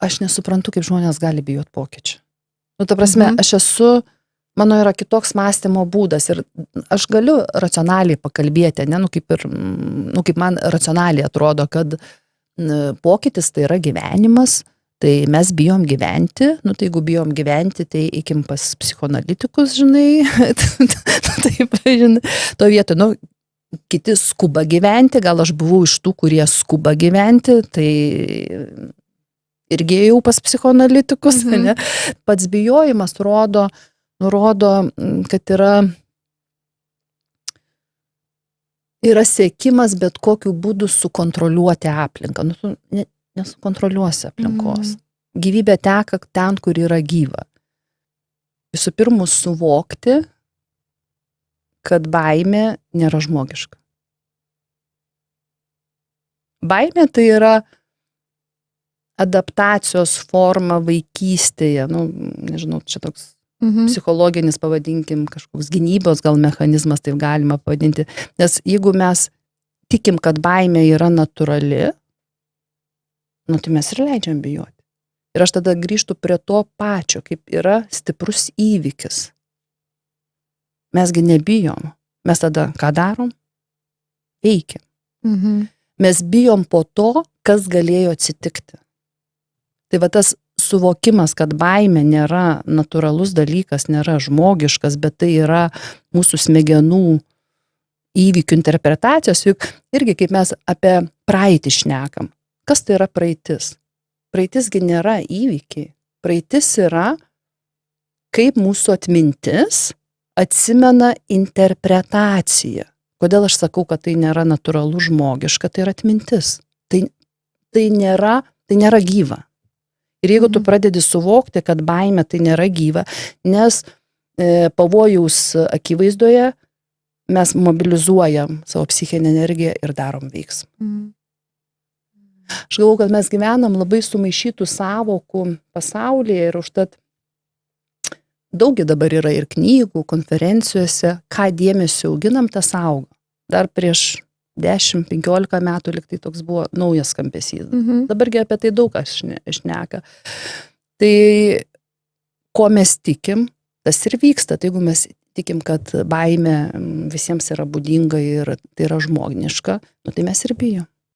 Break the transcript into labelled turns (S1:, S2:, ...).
S1: aš nesuprantu, kaip žmonės gali bijoti pokyčių. Nu, ta prasme, mano yra kitoks mąstymo būdas ir aš galiu racionaliai pakalbėti, ne, kaip man racionaliai atrodo, kad pokytis tai yra gyvenimas, tai mes bijom gyventi, nu, tai jeigu bijom gyventi, tai eikim pas psichoanalitikus, žinai, taip, žinai, to vietoj, nu, kiti skuba gyventi, gal aš buvau iš tų, kurie skuba gyventi, tai irgi ėjau pas psichoanalitikus, ne? Pats bijojimas nurodo, kad yra siekimas bet kokiu būdu sukontroliuoti aplinką. Nu, tu nesukontroliuosi aplinkos. Gyvybė teka ten, kur yra gyva. Visų pirma, suvokti, kad baimė nėra žmogiška. Baimė tai yra adaptacijos forma vaikystėje, nu, nežinau, čia toks psichologinis, pavadinkim, kažkoks gynybos gal mechanizmas, taip galima pavadinti. Nes jeigu mes tikim, kad baimė yra natūrali, nu, tai mes ir leidžiam bijoti. Ir aš tada grįžtu prie to pačio, kaip yra stiprus įvykis. Mesgi nebijom. Mes tada ką darom? Veikiam. Mes bijom po to, kas galėjo atsitikti. Tai va tas suvokimas, kad baimė nėra natūralus dalykas, nėra žmogiškas, bet tai yra mūsų smegenų įvykių interpretacijos, juk irgi kaip mes apie praeitį šnekam. Kas tai yra praeitis? Praeitisgi nėra įvykiai. Praeitis yra, kaip mūsų atmintis atsimena interpretaciją. Kodėl aš sakau, kad tai nėra natūralu žmogiška, tai yra atmintis. Tai nėra gyva. Ir jeigu tu pradedi suvokti, kad baimė tai nėra gyva, nes pavojaus akivaizdoje mes mobilizuojam savo psichinę energiją ir darom veiksmą. Aš galvoju, kad mes gyvenam labai sumaišytų sąvokų pasaulyje ir užtat daugi dabar yra ir knygų, konferencijose, ką dėmesio auginam, tas auga. Dar prieš 10-15 metų lyg tai toks buvo naujas skambesys. Dabargi apie tai daug kas šneka. Tai ko mes tikim, tas ir vyksta. Tai jeigu mes tikim, kad baimė visiems yra būdinga ir tai yra žmogniška, nu tai mes ir bijom.